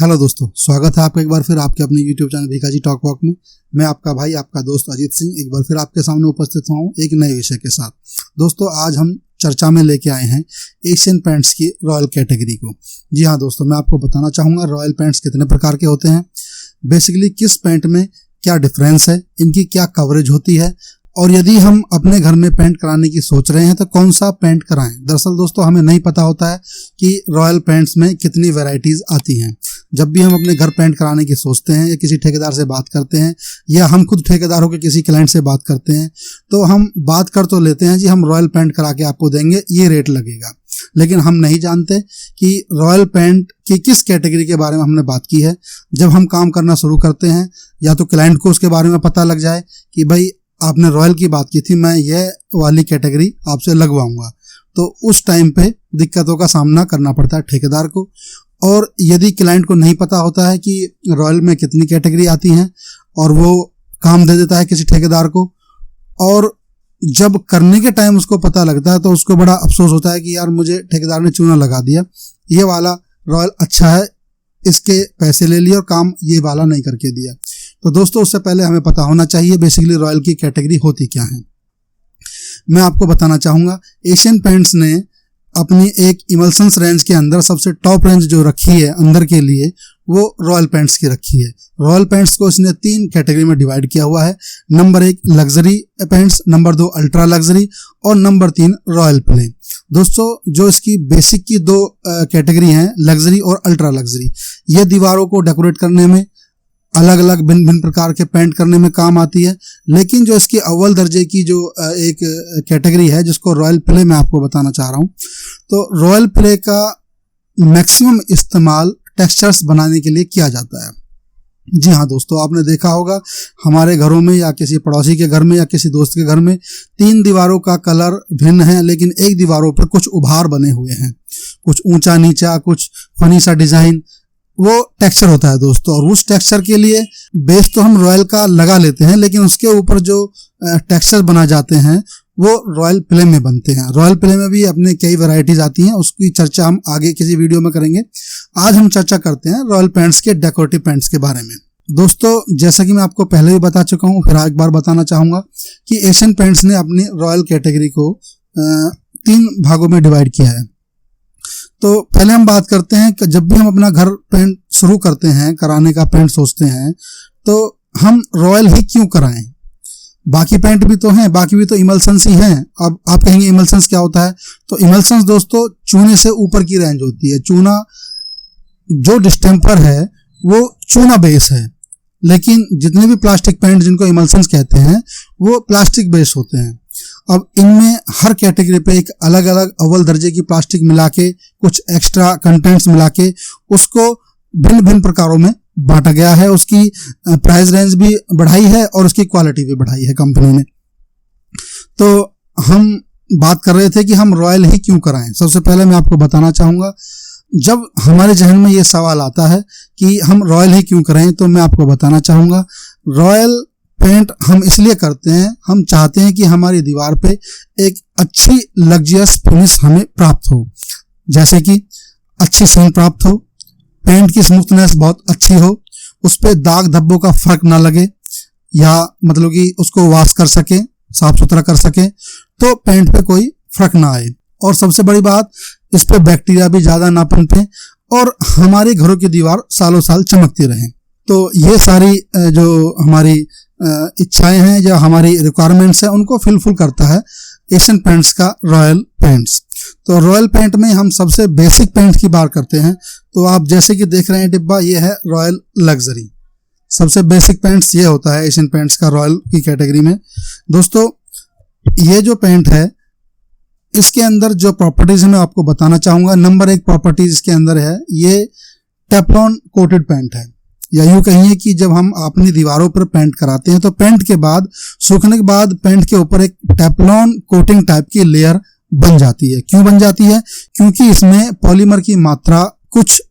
Hello दोस्तों, स्वागत है आपका एक बार फिर आपके अपने YouTube channel Bhikaji talk walk में। मैं आपका भाई, आपका दोस्त अजीत सिंह एक बार फिर आपके सामने उपस्थित हुआ हूँ एक नए विषय के साथ। दोस्तों, आज हम चर्चा में लेके आए हैं एशियन पेंट्स की रॉयल कैटेगरी को। जी हाँ दोस्तों, मैं आपको बताना चाहूँगा रॉयल पेंट्स कितने प्रकार के होते हैं, बेसिकली किस पेंट में क्या डिफरेंस है, इनकी क्या कवरेज होती है, और यदि हम अपने घर में पेंट कराने की सोच रहे हैं तो कौन सा पेंट कराएं। दरअसल दोस्तों, हमें नहीं पता होता है कि रॉयल पेंट्स में कितनी वैरायटीज आती हैं। जब भी हम अपने घर पेंट कराने की सोचते हैं या किसी ठेकेदार से बात करते हैं या हम खुद ठेकेदार होकर किसी क्लाइंट से बात करते हैं तो हम बात कर तो लेते हैं जी हम रॉयल पेंट करा के आपको देंगे, ये रेट लगेगा, लेकिन हम नहीं जानते कि रॉयल पेंट की किस कैटेगरी के बारे में हमने बात की है। जब हम काम करना शुरू करते हैं या तो क्लाइंट को उसके बारे में पता लग जाए कि भाई आपने रॉयल की बात की थी, मैं ये वाली कैटेगरी आपसे लगवाऊंगा, तो उस टाइम पे दिक्कतों का सामना करना पड़ता है ठेकेदार को। और यदि क्लाइंट को नहीं पता होता है कि रॉयल में कितनी कैटेगरी आती हैं और वो काम दे देता है किसी ठेकेदार को, और जब करने के टाइम उसको पता लगता है तो उसको बड़ा अफसोस होता है कि यार मुझे ठेकेदार ने चूना लगा दिया, ये वाला रॉयल अच्छा है, इसके पैसे ले लिए और काम ये वाला नहीं करके दिया। तो दोस्तों, उससे पहले हमें पता होना चाहिए बेसिकली रॉयल की कैटेगरी होती क्या है। मैं आपको बताना चाहूँगा एशियन पेंट्स ने अपनी एक इमल्सन्स रेंज के अंदर सबसे टॉप रेंज जो रखी है अंदर के लिए, वो रॉयल पेंट्स की रखी है। रॉयल पेंट्स को इसने 3 कैटेगरी में डिवाइड किया हुआ है। Number 1 luxury paints, number 2 ultra luxury और नंबर 3 रॉयल प्ले। दोस्तों, जो इसकी बेसिक की 2 कैटेगरी हैं, लग्जरी और अल्ट्रा लग्जरी, ये दीवारों को डेकोरेट करने में, अलग अलग भिन्न भिन्न प्रकार के पेंट करने में काम आती है। लेकिन जो इसकी अव्वल दर्जे की जो एक कैटेगरी है जिसको रॉयल प्ले मैं आपको बताना चाह रहा हूँ, तो रॉयल प्ले का मैक्सिमम इस्तेमाल टेक्सचर्स बनाने के लिए किया जाता है। जी हाँ दोस्तों, आपने देखा होगा हमारे घरों में या किसी पड़ोसी के घर में या किसी दोस्त के घर में 3 दीवारों का कलर भिन्न है, लेकिन एक दीवारों पर कुछ उभार बने हुए हैं, कुछ ऊंचा नीचा, कुछ फनी सा डिजाइन, वो टेक्सचर होता है दोस्तों। और उस टेक्सचर के लिए बेस तो हम रॉयल का लगा लेते हैं, लेकिन उसके ऊपर जो टेक्सचर बना जाते हैं वो रॉयल प्ले में बनते हैं। रॉयल प्ले में भी अपने कई वैरायटीज आती हैं, उसकी चर्चा हम आगे किसी वीडियो में करेंगे। आज हम चर्चा करते हैं रॉयल पेंट्स के डेकोरेटिव पेंट्स के बारे में। दोस्तों, जैसा कि मैं आपको पहले भी बता चुका हूँ, फिर एक बार बताना चाहूँगा कि एशियन पेंट्स ने अपनी रॉयल कैटेगरी को 3 भागों में डिवाइड किया है। तो पहले हम बात करते हैं कि जब भी हम अपना घर पेंट शुरू करते हैं, कराने का पेंट सोचते हैं, तो हम रॉयल ही क्यों कराएं। बाकी पेंट भी तो हैं, बाकी भी तो इमल्सन्स ही हैं। अब आप कहेंगे इमल्सन्स क्या होता है, तो इमल्सन्स दोस्तों चूने से ऊपर की रेंज होती है। चूना जो डिस्टेम्पर है वो चूना बेस है, लेकिन जितने भी प्लास्टिक पेंट जिनको इमल्सन्स कहते हैं वो प्लास्टिक बेस होते हैं। अब इनमें हर कैटेगरी पे एक अलग अलग अव्वल दर्जे की प्लास्टिक मिला के, कुछ एक्स्ट्रा कंटेंट्स मिला के उसको भिन्न भिन्न प्रकारों में बांटा गया है। उसकी प्राइस रेंज भी बढ़ाई है और उसकी क्वालिटी भी बढ़ाई है कंपनी ने। तो हम बात कर रहे थे कि हम रॉयल ही क्यों कराएं। सबसे पहले मैं आपको बताना चाहूँगा, जब हमारे जहन में ये सवाल आता है कि हम रॉयल ही क्यों कराएं, तो मैं आपको बताना चाहूँगा रॉयल पेंट हम इसलिए करते हैं, हम चाहते हैं कि हमारी दीवार पे एक अच्छी लग्जरियस फिनिश हमें प्राप्त हो, जैसे कि अच्छी शाइन प्राप्त हो, पेंट की स्मूथनेस बहुत अच्छी हो, उस पे दाग धब्बों का फर्क ना लगे, या मतलब कि उसको वॉश कर सके, साफ सुथरा कर सके, तो पेंट पे कोई फर्क ना आए। और सबसे बड़ी बात, इस पे बैक्टीरिया भी ज्यादा ना पनपे और हमारे घरों की दीवार सालों साल चमकती रहे। तो ये सारी जो हमारी इच्छाएं हैं या हमारी रिक्वायरमेंट्स हैं, उनको फिलफुल करता है एशियन पेंट्स का रॉयल पेंट्स। तो रॉयल पेंट में हम सबसे बेसिक पेंट की बात करते हैं। तो आप जैसे कि देख रहे हैं डिब्बा, ये है रॉयल लग्जरी। सबसे बेसिक पेंट्स ये होता है एशियन पेंट्स का रॉयल की कैटेगरी में। दोस्तों, ये जो पेंट है इसके अंदर जो प्रॉपर्टीज है मैं आपको बताना चाहूँगा। नंबर 1 प्रॉपर्टीज इसके अंदर है, ये टेफ्लॉन कोटेड पेंट है, या यूँ कहिए कि जब हम अपनी दीवारों पर पेंट कराते हैं तो पेंट के बाद, सूखने के बाद पेंट के ऊपर एक टेफ्लॉन कोटिंग टाइप की लेयर बन जाती है। क्यों बन जाती है? क्योंकि इसमें पॉलीमर की मात्रा कुछ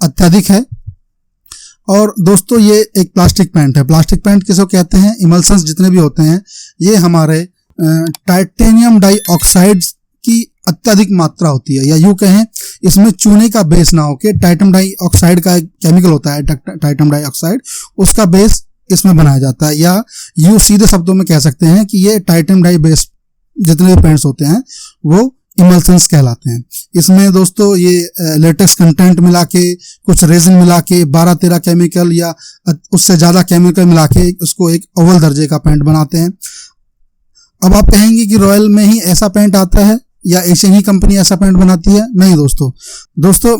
अत्यधिक है। और दोस्तों, ये एक प्लास्टिक पेंट है। प्लास्टिक पेंट किसको कहते हैं? इमल्सन्स जितने भी होते हैं ये हमारे टाइटेनियम डाइऑक्साइड की अत्यधिक मात्रा होती है, या यूं कहें इसमें चूने का बेस ना होके टाइटम डाइऑक्साइड का एक केमिकल होता है टाइटम डाइऑक्साइड, उसका बेस इसमें बनाया जाता है। या यूं सीधे शब्दों में कह सकते हैं कि ये टाइटम डाई बेस जितने भी पेंट्स होते हैं वो इमल्सन्स कहलाते हैं। इसमें दोस्तों ये लेटेक्स कंटेंट मिला के, कुछ रेजिन मिला के, 12-13 केमिकल या उससे ज्यादा केमिकल मिला के उसको एक अव्वल दर्जे का पेंट बनाते हैं। अब आप कहेंगे कि रॉयल में ही ऐसा पेंट आता है या एशियन ही कंपनी ऐसा पेंट बनाती है? नहीं दोस्तों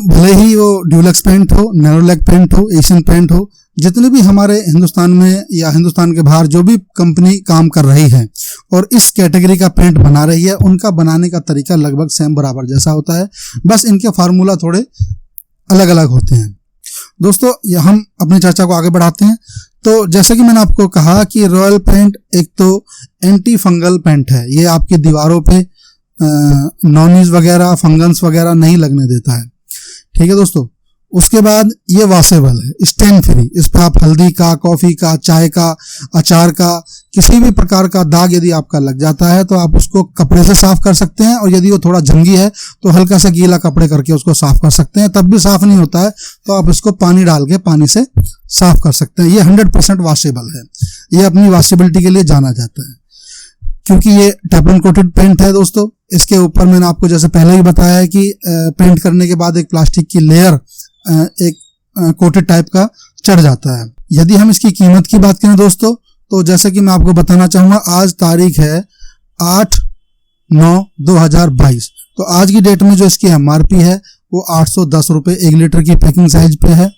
भले ही वो ड्यूलक्स पेंट हो, नेरोलैक पेंट हो, एशियन पेंट हो, जितने भी हमारे हिंदुस्तान में या हिंदुस्तान के बाहर जो भी कंपनी काम कर रही है और इस कैटेगरी का पेंट बना रही है, उनका बनाने का तरीका लगभग सेम बराबर जैसा होता है, बस इनके फार्मूला थोड़े अलग अलग होते हैं। दोस्तों हम अपनी चर्चा को आगे बढ़ाते हैं। तो जैसा कि मैंने आपको कहा कि रॉयल पेंट एक तो एंटी फंगल पेंट है, ये आपकी दीवारों पे नॉनीज वगैरह, फंगस वगैरह नहीं लगने देता है, ठीक है दोस्तों। उसके बाद ये वॉशेबल है, स्टेन फ्री, इस पर आप हल्दी का, कॉफी का, चाय का, अचार का, किसी भी प्रकार का दाग यदि आपका लग जाता है तो आप उसको कपड़े से साफ कर सकते हैं, और यदि वो थोड़ा जंगी है तो हल्का सा गीला कपड़े करके उसको साफ कर सकते हैं। तब भी साफ नहीं होता है तो आप इसको पानी डाल के पानी से साफ कर सकते हैं। ये 100% वॉशेबल है, ये अपनी वॉशेबिलिटी के लिए जाना जाता है क्योंकि ये टेफ्लॉन कोटेड पेंट है दोस्तों। इसके ऊपर मैंने आपको जैसे पहले ही बताया है कि पेंट करने के बाद एक प्लास्टिक की लेयर एक कोटेड टाइप का चढ़ जाता है। यदि हम इसकी कीमत की बात करें दोस्तों, तो जैसे कि मैं आपको बताना चाहूंगा, आज तारीख है 8/9/2022, तो आज की डेट में जो इसकी MRP है वो 810 रुपये 1 लीटर की पैकिंग साइज पे है।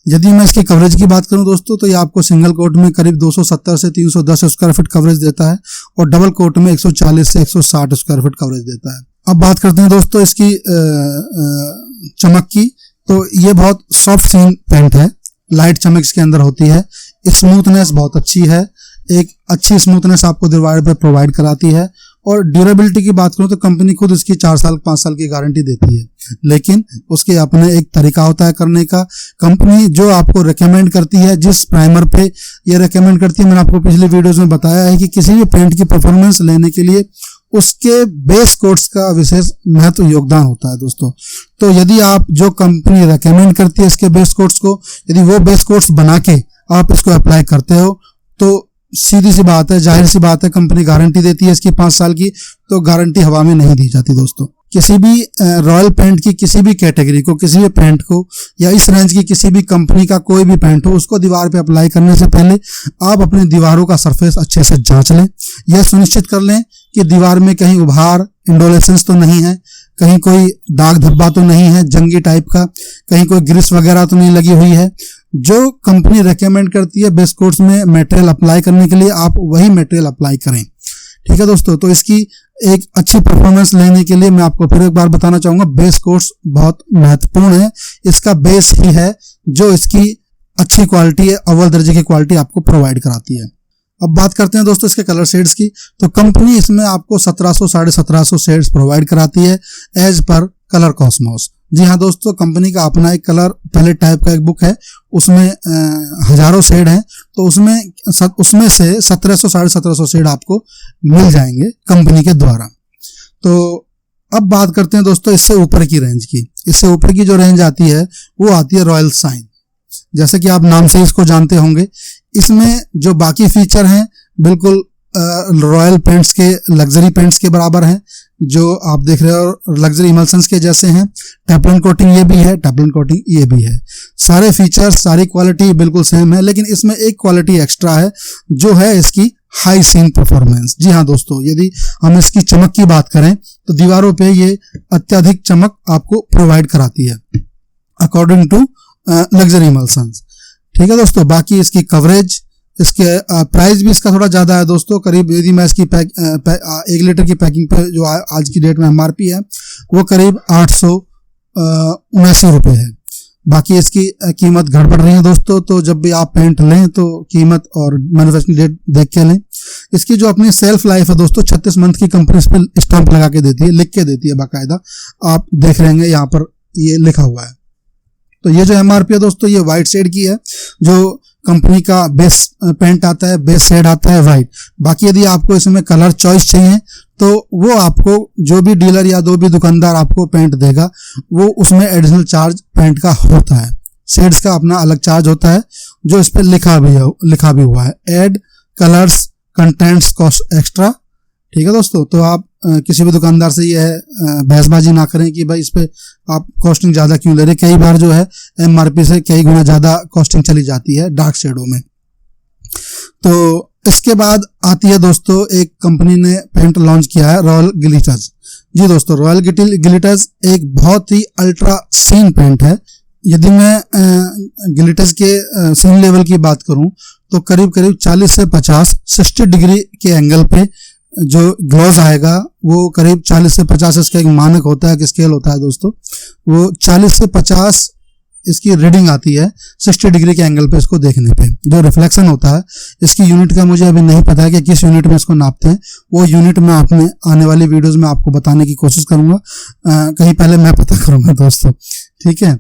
यदि मैं इसकी कवरेज की बात करूं दोस्तों, तो ये आपको सिंगल कोट में करीब 270 से 310 स्क्वायर फीट कवरेज देता है और डबल कोट में 140 से 160 स्क्वायर फीट कवरेज देता है। अब बात करते हैं दोस्तों इसकी चमक की, तो ये बहुत सॉफ्ट सीन पेंट है, लाइट चमक इसके अंदर होती है, स्मूथनेस बहुत अच्छी है, एक अच्छी स्मूथनेस आपको दीवार पे प्रोवाइड कराती है। और ड्यूरेबिलिटी की बात करूं तो कंपनी खुद इसकी 4 साल 5 साल की गारंटी देती है, लेकिन उसके अपने एक तरीका होता है करने का। कंपनी जो आपको रेकमेंड करती है, जिस प्राइमर पे ये रेकमेंड करती है, मैंने आपको पिछले वीडियोस में बताया है कि किसी भी पेंट की परफॉर्मेंस लेने के लिए उसके बेस कोट्स का विशेष महत्व योगदान होता है दोस्तों। तो यदि आप जो कंपनी रेकमेंड करती है इसके बेस कोट्स को, यदि वो बेस कोट्स बना के आप इसको अप्लाई करते हो तो सीधी सी बात है, जाहिर सी बात है, कंपनी गारंटी देती है इसकी 5 साल की, तो गारंटी हवा में नहीं दी जाती दोस्तों। किसी भी रॉयल पेंट की किसी भी कैटेगरी को, किसी भी पेंट को, या इस रेंज की किसी भी कंपनी का कोई भी पेंट हो, उसको दीवार पे अप्लाई करने से पहले आप अपनी दीवारों का सरफेस अच्छे से जांच लें। यह सुनिश्चित कर लें कि दीवार में कहीं उभार, इंडोलेसेंस तो नहीं है, कहीं कोई दाग धब्बा तो नहीं है जंगी टाइप का, कहीं कोई ग्रीस वगैरह तो नहीं लगी हुई है। जो कंपनी रेकमेंड करती है बेस कोट्स में मटेरियल अप्लाई करने के लिए, आप वही मटेरियल अप्लाई करें, ठीक है दोस्तों। तो इसकी एक अच्छी परफॉर्मेंस लेने के लिए मैं आपको फिर एक बार बताना चाहूंगा, बेस कोट्स बहुत महत्वपूर्ण है। इसका बेस ही है जो इसकी अच्छी क्वालिटी है, अव्वल दर्जे की क्वालिटी आपको प्रोवाइड कराती है। अब बात करते हैं दोस्तों इसके कलर शेड्स की। तो कंपनी इसमें आपको 1700 1750 शेड्स प्रोवाइड कराती है एज पर कलर कॉस्मोस। जी हाँ दोस्तों, कंपनी का अपना एक कलर पैलेट टाइप का एक बुक है, उसमें हजारों शेड हैं, तो उसमें से 1700 1750 शेड आपको मिल जाएंगे कंपनी के द्वारा। तो अब बात करते हैं दोस्तों इससे ऊपर की रेंज की। इससे ऊपर की जो रेंज आती है वो आती है रॉयल साइन। जैसे कि आप नाम से इसको जानते होंगे, इसमें जो बाकी फीचर हैं बिल्कुल रॉयल पेंट्स के, लग्जरी पेंट्स के बराबर हैं, जो आप देख रहे हो लग्जरी इमल्सन्स के जैसे हैं। टेफ्लॉन कोटिंग ये भी है, टेफ्लॉन कोटिंग ये भी है, सारे फीचर्स, सारी क्वालिटी बिल्कुल सेम है, लेकिन इसमें एक क्वालिटी एक्स्ट्रा है जो है इसकी हाई सीन परफॉर्मेंस। जी हाँ दोस्तों, यदि हम इसकी चमक की बात करें तो दीवारों पे ये अत्यधिक चमक आपको प्रोवाइड कराती है अकॉर्डिंग टू लग्जरी इमल्सन्स, ठीक है दोस्तों। बाकी इसकी कवरेज, इसके प्राइस भी इसका थोड़ा ज्यादा है दोस्तों। करीब यदि मैं इसकी 1 लीटर की पैकिंग पे जो आज की डेट में MRP है वो करीब 879 रुपये है। बाकी इसकी कीमत घट बढ़ रही है दोस्तों, तो जब भी आप पेंट लें तो कीमत और मैन्युफैक्चरिंग डेट देख के लें। इसकी जो अपनी सेल्फ लाइफ है दोस्तों, 36 मंथ की कंपनी इस पर स्टाम्प लगा के देती है, लिख के देती है बाकायदा, आप देख रहे हैं यहाँ पर ये लिखा हुआ है। तो ये जो MRP है दोस्तों, ये व्हाइट शेड की है, जो कंपनी का बेस पेंट आता है, बेस शेड आता है वाइट। बाकी यदि आपको इसमें कलर चॉइस चाहिए तो वो आपको जो भी डीलर या जो भी दुकानदार आपको पेंट देगा वो उसमें एडिशनल चार्ज पेंट का होता है। शेड्स का अपना अलग चार्ज होता है जो इस पर लिखा भी हुआ है, add colours contents cost extra. ठीक है दोस्तों, तो आप किसी भी दुकानदार से यह बहसबाजी ना करें कि भाई इस पे आप कॉस्टिंग ज्यादा क्यों ले रहे। कई बार जो है एमआरपी से कई गुना ज्यादा कॉस्टिंग चली जाती है डार्क शेडो में। तो इसके बाद आती है दोस्तों, एक कंपनी ने पेंट लॉन्च किया है, रॉयल ग्लिटर्स। जी दोस्तों, रॉयल ग्लिटर्स एक बहुत ही अल्ट्रा सीन पेंट है। यदि मैं ग्लिटर्स के सीन लेवल की बात करूं तो करीब 40 से 60 डिग्री के एंगल पे जो ग्लॉस आएगा वो करीब 40 से 50, इसका एक मानक होता है, एक स्केल होता है दोस्तों, वो 40 से 50 इसकी रीडिंग आती है 60 डिग्री के एंगल पे इसको देखने पे। जो रिफ्लेक्शन होता है इसकी यूनिट का मुझे अभी नहीं पता है कि किस यूनिट में इसको नापते हैं, वो यूनिट मैं अपने आने वाली वीडियोस में आपको बताने की कोशिश करूंगा। कहीं पहले मैं पता करूंगा दोस्तों, ठीक है।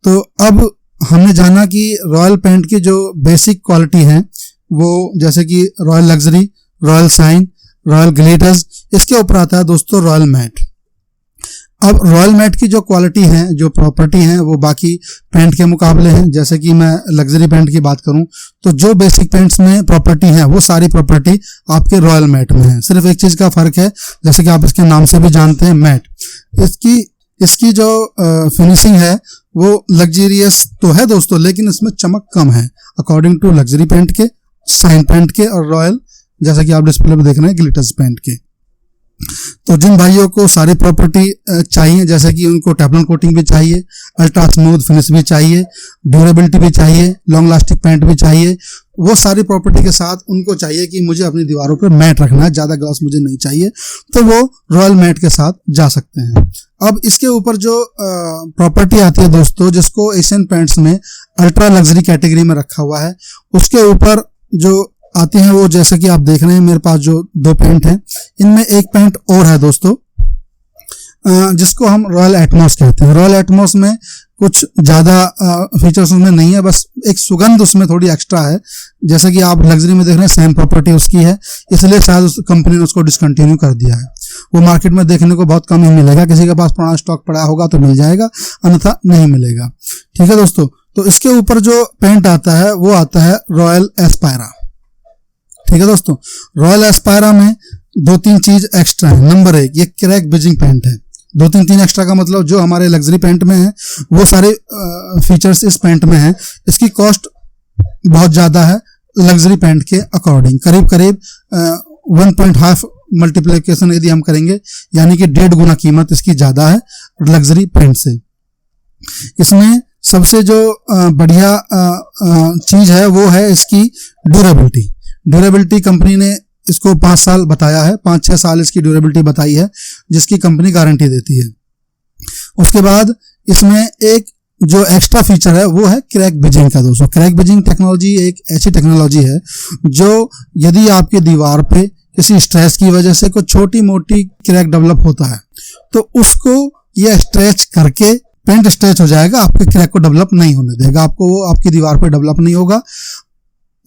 तो अब हमने जाना कि रॉयल पेंट की जो बेसिक क्वालिटी है वो जैसे कि royal luxury, royal shine, royal glitters, इसके ऊपर आता है दोस्तों रॉयल मैट। अब रॉयल मैट की जो क्वालिटी है, जो प्रॉपर्टी है, वो बाकी पेंट के मुकाबले हैं। जैसे कि मैं लग्जरी पेंट की बात करूं तो जो बेसिक पेंट्स में प्रॉपर्टी है वो सारी प्रॉपर्टी आपके रॉयल मैट में है। सिर्फ एक चीज का फर्क है, जैसे कि आप इसके नाम से भी जानते हैं मैट, इसकी जो फिनिशिंग है वो लग्जरियस तो है दोस्तों, लेकिन इसमें चमक कम है अकॉर्डिंग टू लग्जरी पेंट के, साइन पेंट के और रॉयल, जैसा कि आप डिस्प्ले में देख रहे हैं, ग्लिटर्स पेंट के। तो जिन भाइयों को सारी प्रॉपर्टी चाहिए, जैसे कि उनको टेफ्लॉन कोटिंग भी चाहिए, अल्ट्रा स्मूथ फिनिश भी चाहिए, ड्यूरेबिलिटी भी चाहिए, लॉन्ग लास्टिक पेंट भी चाहिए, वो सारी प्रॉपर्टी के साथ उनको चाहिए कि मुझे अपनी दीवारों पर मैट रखना है, ज्यादा ग्लॉस मुझे नहीं चाहिए, तो वो रॉयल मैट के साथ जा सकते हैं। अब इसके ऊपर जो प्रॉपर्टी आती है दोस्तों, जिसको एशियन पेंट्स में अल्ट्रा लग्जरी कैटेगरी में रखा हुआ है, उसके ऊपर जो आते हैं वो जैसे कि आप देख रहे हैं मेरे पास जो 2 पेंट हैं, इनमें एक पेंट और है दोस्तों जिसको हम रॉयल एटमॉस कहते हैं। रॉयल एटमॉस में कुछ ज्यादा फीचर्स उसमें नहीं है, बस एक सुगंध उसमें थोड़ी एक्स्ट्रा है। जैसा कि आप लग्जरी में देख रहे हैं सेम प्रॉपर्टी उसकी है, इसलिए शायद उस कंपनी ने उसको डिसकंटिन्यू कर दिया है। वो मार्केट में देखने को बहुत कम ही मिलेगा, किसी के पास पुराना स्टॉक पड़ा होगा तो मिल जाएगा, अन्यथा नहीं मिलेगा। ठीक है दोस्तों, तो इसके ऊपर जो पेंट आता है वो आता है रॉयल एस्पायरा। ठीक है दोस्तों, रॉयल एस्पायरा में 2-3 चीज एक्स्ट्रा है। नंबर 1, ये क्रैक बेजिंग पेंट है। 2-3 एक्स्ट्रा का मतलब जो हमारे लग्जरी पेंट में है वो सारे फीचर्स इस पेंट में है। इसकी कॉस्ट बहुत ज्यादा है लग्जरी पेंट के अकॉर्डिंग, करीब 1.5 मल्टीप्लिकेशन यदि हम करेंगे, यानी कि 1.5 गुना कीमत इसकी ज्यादा है लग्जरी पेंट से। इसमें सबसे जो बढ़िया चीज है वो है इसकी ड्यूरेबिलिटी। कंपनी ने इसको 5 साल बताया है, 5-6 साल इसकी ड्यूरेबिलिटी बताई है, जिसकी कंपनी गारंटी देती है। उसके बाद इसमें एक जो एक्स्ट्रा फीचर है वो है क्रैक बेजिंग का दोस्तों। क्रैक बेजिंग टेक्नोलॉजी एक ऐसी टेक्नोलॉजी है जो यदि आपकी दीवार पे किसी स्ट्रेस की वजह से कोई छोटी मोटी क्रैक डेवलप होता है तो उसको ये स्ट्रेच करके पेंट स्ट्रेच हो जाएगा, आपके क्रैक को डेवलप नहीं होने देगा, आपको वो आपकी दीवार पे डेवलप नहीं होगा,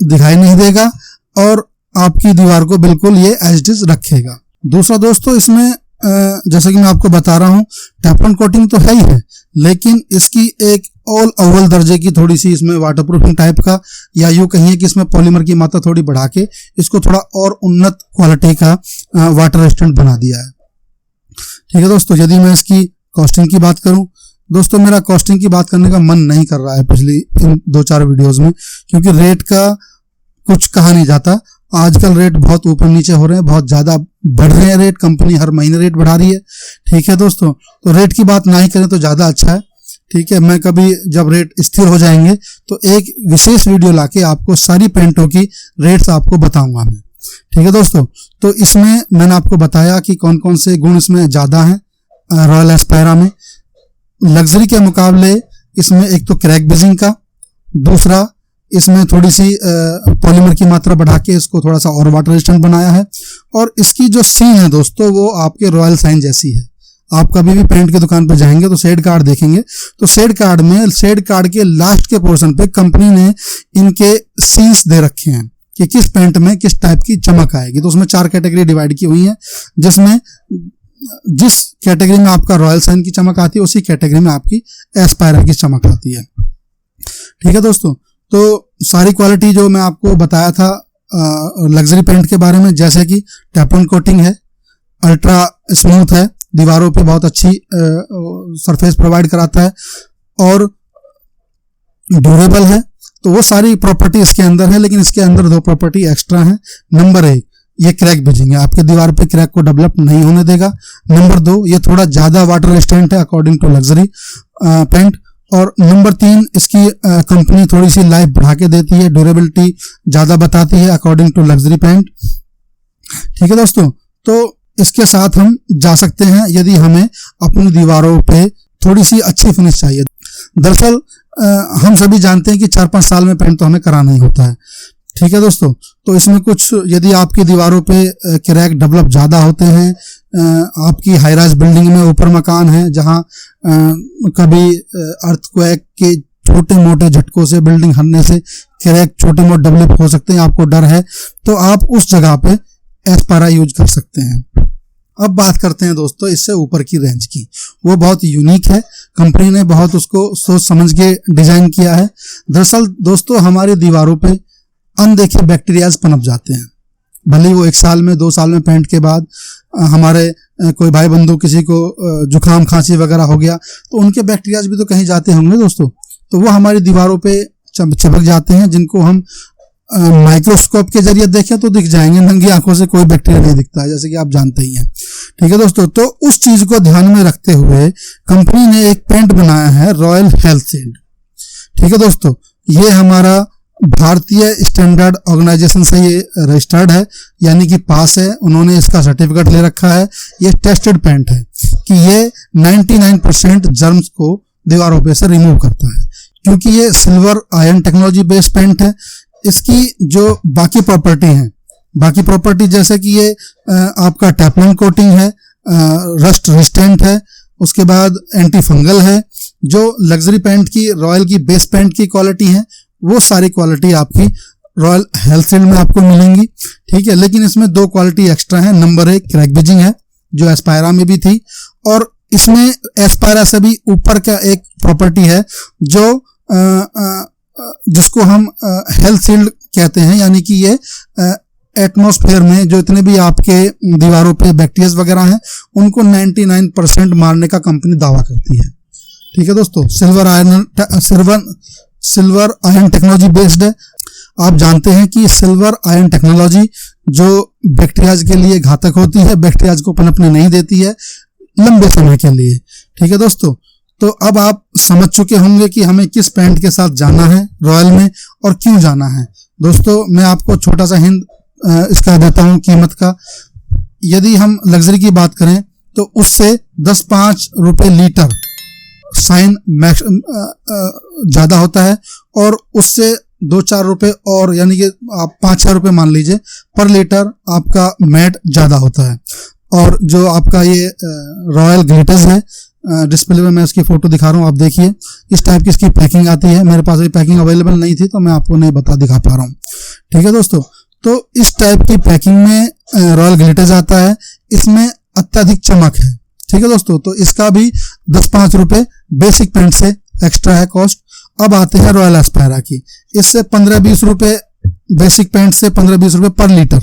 दिखाई नहीं देगा और आपकी दीवार को बिल्कुल ये एज इट इज रखेगा। दूसरा दोस्तों, इसमें जैसे कि मैं आपको बता रहा हूं, टेफ्लॉन कोटिंग तो है ही है, लेकिन इसकी एक ऑल अव्वल दर्जे की थोड़ी सी इसमें वाटरप्रूफिंग टाइप का, या यूं कहिए कि इसमें पॉलीमर की मात्रा थोड़ी बढ़ा के इसको थोड़ा और उन्नत क्वालिटी का वाटर रेजिस्टेंट बना दिया है। ठीक है दोस्तों, यदि मैं इसकी कॉस्टिंग की बात करूं दोस्तों, मेरा कॉस्टिंग की बात करने का मन नहीं कर रहा है पिछली इन 2-4 वीडियोस में, क्योंकि रेट का कुछ कहा नहीं जाता। आजकल रेट बहुत ऊपर नीचे हो रहे हैं, बहुत ज्यादा बढ़ रहे हैं रेट, कंपनी हर महीने रेट बढ़ा रही है। ठीक है दोस्तों, तो रेट की बात ना ही करें तो ज्यादा अच्छा है। ठीक है, मैं कभी जब रेट स्थिर हो जाएंगे तो एक विशेष वीडियो लाके आपको सारी पेंटों की रेट्स आपको बताऊंगा मैं। ठीक है दोस्तों, तो इसमें मैंने आपको बताया कि कौन कौन से गुण इसमें ज्यादा हैं रॉयल एस्पायरा में। लग्जरी के मुकाबले इसमें एक तो क्रैक बेजिंग का, दूसरा इसमें थोड़ी सी पॉलीमर की मात्रा बढ़ा के इसको थोड़ा सा और वाटर रेजिस्टेंट बनाया है, और इसकी जो सीन है दोस्तों वो आपके रॉयल साइन जैसी है। आप कभी भी पेंट की दुकान पर जाएंगे तो शेड कार्ड देखेंगे, तो शेड कार्ड के लास्ट के पोर्शन पे कंपनी ने इनके सीन्स दे रखे हैं कि किस पेंट में किस टाइप की चमक आएगी। तो उसमें 4 कैटेगरी डिवाइड की हुई है, जिसमें जिस कैटेगरी में आपका रॉयल साइन की चमक आती है उसी कैटेगरी में आपकी एस्पायरा की चमक आती है। ठीक है दोस्तों, तो सारी क्वालिटी जो मैं आपको बताया था लग्जरी पेंट के बारे में, जैसे कि टेफ्लॉन कोटिंग है, अल्ट्रा स्मूथ है, दीवारों पे बहुत अच्छी सरफेस प्रोवाइड कराता है और ड्यूरेबल है, तो वो सारी प्रॉपर्टी इसके अंदर है। लेकिन इसके अंदर 2 प्रॉपर्टी एक्स्ट्रा है। नंबर 1, ये क्रैक बेजिंग है, आपके दीवार पे क्रैक को डेवलप नहीं होने देगा। नंबर 2, ये थोड़ा ज्यादा वाटर रेजिस्टेंट है अकॉर्डिंग टू लग्जरी पेंट। और नंबर 3, इसकी कंपनी थोड़ी सी लाइफ बढ़ा के देती है, ड्यूरेबिलिटी ज्यादा बताती है अकॉर्डिंग टू लग्जरी पेंट। ठीक है दोस्तों, तो इसके साथ हम जा सकते हैं यदि हमें अपनी दीवारों पे थोड़ी सी अच्छी फिनिश चाहिए। दरअसल हम सभी जानते हैं कि 4-5 साल में पेंट तो हमें कराना ही होता है। ठीक है दोस्तों, तो इसमें कुछ यदि आपकी दीवारों पे क्रैक डेवलप ज्यादा होते हैं, आपकी हाई राइज बिल्डिंग में ऊपर मकान है जहां कभी अर्थक्वेक के छोटे मोटे झटकों से, बिल्डिंग हिलने से क्रैक छोटे मोटे डेवलप हो सकते हैं, आपको डर है, तो आप उस जगह पे एस्पायरा यूज कर सकते हैं। अब बात करते हैं दोस्तों इससे ऊपर की रेंज की, वो बहुत यूनिक है, कंपनी ने बहुत उसको सोच समझ के डिजाइन किया है। दरअसल दोस्तों हमारी दीवारों पे अनदेखे बैक्टीरियाज पनप जाते हैं, भले वो 1 साल में 2 साल में पेंट के बाद हमारे कोई भाई बंधु किसी को जुकाम खांसी वगैरह हो गया तो उनके बैक्टीरियाज भी तो कहीं जाते होंगे दोस्तों, तो वो हमारी दीवारों पे चिपक जाते हैं, जिनको हम माइक्रोस्कोप के जरिए देखें तो दिख जाएंगे, नंगी आंखों से कोई बैक्टीरिया नहीं दिखता है, जैसे कि आप जानते ही हैं। ठीक है दोस्तों, तो उस चीज को ध्यान में रखते हुए कंपनी ने एक पेंट बनाया है रॉयल हेल्थ शील्ड। ठीक है दोस्तों, ये हमारा भारतीय स्टैंडर्ड ऑर्गेनाइजेशन से ये रजिस्टर्ड है, यानी कि पास है, उन्होंने इसका सर्टिफिकेट ले रखा है। ये टेस्टेड पेंट है कि ये 99% जर्म्स को दीवारों पे से रिमूव करता है, क्योंकि ये silver ion technology based paint है। इसकी जो बाकी प्रॉपर्टी जैसे कि ये आपका टेफ्लॉन कोटिंग है, रस्ट रेजिस्टेंट है, उसके बाद एंटी फंगल है, जो लग्जरी पेंट की, रॉयल की बेस पेंट की क्वालिटी है, वो सारी क्वालिटी आपकी रॉयल हेल्थ शील्ड में आपको मिलेंगी। ठीक है, लेकिन इसमें 2 क्वालिटी एक्स्ट्रा है। नंबर 1 क्रैक बेजिंग है, जो एस्पायरा में भी थी, और इसमें एस्पायरा से भी ऊपर का एक प्रॉपर्टी है जो जिसको हम हेल्थ शील्ड कहते हैं, यानी कि ये एटमॉस्फेयर में जो इतने भी आपके दीवारों पे बैक्टीरिया वगैरह हैं उनको 99% मारने का कंपनी दावा करती है। ठीक है दोस्तों, सिल्वर आयन टेक्नोलॉजी बेस्ड है। आप जानते हैं कि सिल्वर आयन टेक्नोलॉजी जो बैक्टीरियाज के लिए घातक होती है, बैक्टीरियाज को पनपने नहीं देती है लंबे समय के लिए। ठीक है दोस्तों, तो अब आप समझ चुके होंगे कि हमें किस पेंट के साथ जाना है रॉयल में और क्यों जाना है। दोस्तों मैं आपको छोटा सा हिंट इसका देता हूं कीमत का। यदि हम लग्जरी की बात करें तो उससे 10-5 रुपए लीटर साइन मैक्स ज्यादा होता है, और उससे 2-4 रुपए और, यानी कि आप 5-6 रुपए मान लीजिए पर लीटर आपका मैट ज्यादा होता है। और जो आपका ये रॉयल ग्लिटर्स है, डिस्प्ले में मैं इसकी फोटो दिखा रहा हूँ, आप देखिए इस टाइप की इसकी पैकिंग आती है। मेरे पास ये पैकिंग अवेलेबल नहीं थी तो मैं आपको नहीं दिखा पा रहा हूँ। ठीक है दोस्तों, तो इस टाइप की पैकिंग में रॉयल ग्लिटर्स आता है, इसमें अत्यधिक चमक है। ठीक है दोस्तों, तो इसका भी 10-5 रुपए बेसिक पेंट से एक्स्ट्रा है कॉस्ट। अब आते हैं रॉयल एस्पायरा की, इससे 15-20 रुपए बेसिक पेंट से 15-20 रुपए पर लीटर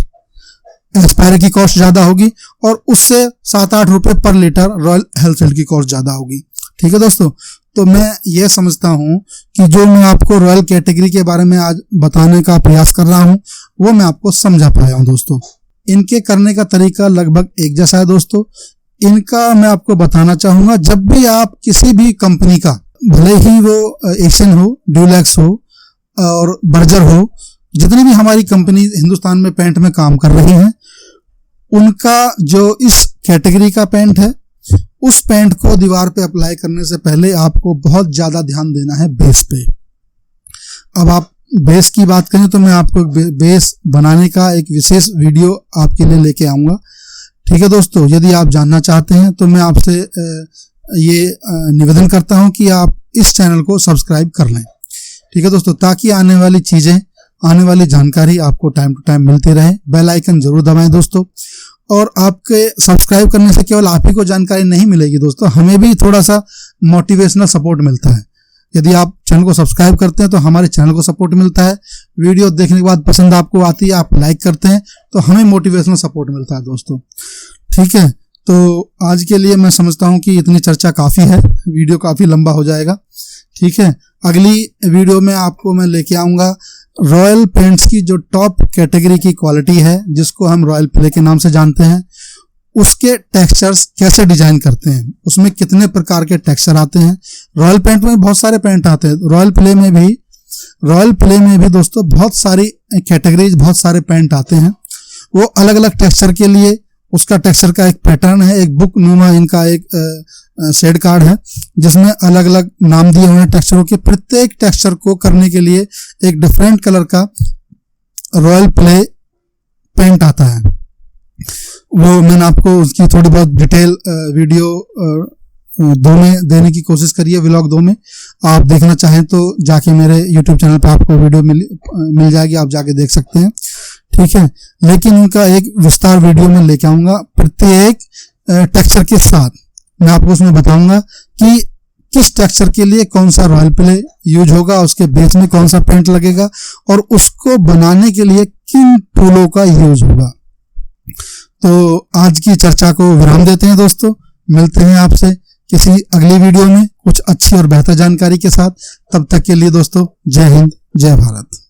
एस्पायरा की कॉस्ट ज्यादा होगी, और उससे 7-8 रुपए पर लीटर रॉयल हेल्थ शील्ड की कॉस्ट ज्यादा होगी। ठीक है दोस्तों, तो मैं ये समझता हूं कि जो मैं आपको रॉयल कैटेगरी के बारे में आज बताने का प्रयास कर रहा हूं वो मैं आपको समझा पाया हूं। दोस्तों इनके करने का तरीका लगभग एक जैसा है। दोस्तों इनका मैं आपको बताना चाहूंगा, जब भी आप किसी भी कंपनी का, भले ही वो एशियन हो, ड्यूलैक्स हो और बर्जर हो, जितनी भी हमारी कंपनी हिंदुस्तान में पेंट में काम कर रही हैं, उनका जो इस कैटेगरी का पेंट है उस पेंट को दीवार पे अप्लाई करने से पहले आपको बहुत ज्यादा ध्यान देना है बेस पे। अब आप बेस की बात करें तो मैं आपको बेस बनाने का एक विशेष वीडियो आपके लिए लेके आऊंगा। ठीक है दोस्तों, यदि आप जानना चाहते हैं तो मैं आपसे ये निवेदन करता हूं कि आप इस चैनल को सब्सक्राइब कर लें। ठीक है दोस्तों, ताकि आने वाली चीजें, आने वाली जानकारी आपको टाइम टू टाइम मिलती रहे। बेल आइकन जरूर दबाएं दोस्तों। और आपके सब्सक्राइब करने से केवल आप ही को जानकारी नहीं मिलेगी दोस्तों, हमें भी थोड़ा सा मोटिवेशनल सपोर्ट मिलता है। यदि आप चैनल को सब्सक्राइब करते हैं तो हमारे चैनल को सपोर्ट मिलता है। वीडियो देखने के बाद पसंद आपको आती है, आप लाइक करते हैं तो हमें मोटिवेशनल सपोर्ट मिलता है दोस्तों। ठीक है, तो आज के लिए मैं समझता हूं कि इतनी चर्चा काफी है, वीडियो काफी लंबा हो जाएगा। ठीक है, अगली वीडियो में आपको मैं लेके आऊंगा रॉयल पेंट्स की जो टॉप कैटेगरी की क्वालिटी है, जिसको हम रॉयल प्ले के नाम से जानते हैं, उसके टेक्सचर्स कैसे डिजाइन करते हैं, उसमें कितने प्रकार के टेक्सचर आते हैं। रॉयल पेंट में बहुत सारे पेंट आते हैं, रॉयल प्ले में भी दोस्तों बहुत सारी कैटेगरीज, बहुत सारे पेंट आते हैं। वो अलग अलग टेक्सचर के लिए उसका टेक्सचर का एक पैटर्न है, एक बुक नुमा इनका एक शेड कार्ड है जिसमें अलग अलग नाम दिए हुए हैं टेक्सचरों के। प्रत्येक टेक्सचर को करने के लिए एक डिफरेंट कलर का रॉयल प्ले पेंट आता है। वो मैंने आपको उसकी थोड़ी बहुत डिटेल वीडियो 2 में देने की कोशिश करी है, व्लॉग 2 में। आप देखना चाहें तो जाके मेरे YouTube चैनल पे आपको वीडियो मिल जाएगी, आप जाके देख सकते हैं। ठीक है, लेकिन उनका एक विस्तार वीडियो में लेके आऊंगा प्रत्येक टेक्सचर के साथ। मैं आपको उसमें बताऊंगा कि किस टेक्सचर के लिए कौन सा रॉयल प्ले यूज होगा, उसके बेस में कौन सा पेंट लगेगा और उसको बनाने के लिए किन टूलों का यूज होगा। तो आज की चर्चा को विराम देते हैं दोस्तों, मिलते हैं आपसे किसी अगली वीडियो में कुछ अच्छी और बेहतर जानकारी के साथ। तब तक के लिए दोस्तों, जय हिंद, जय भारत।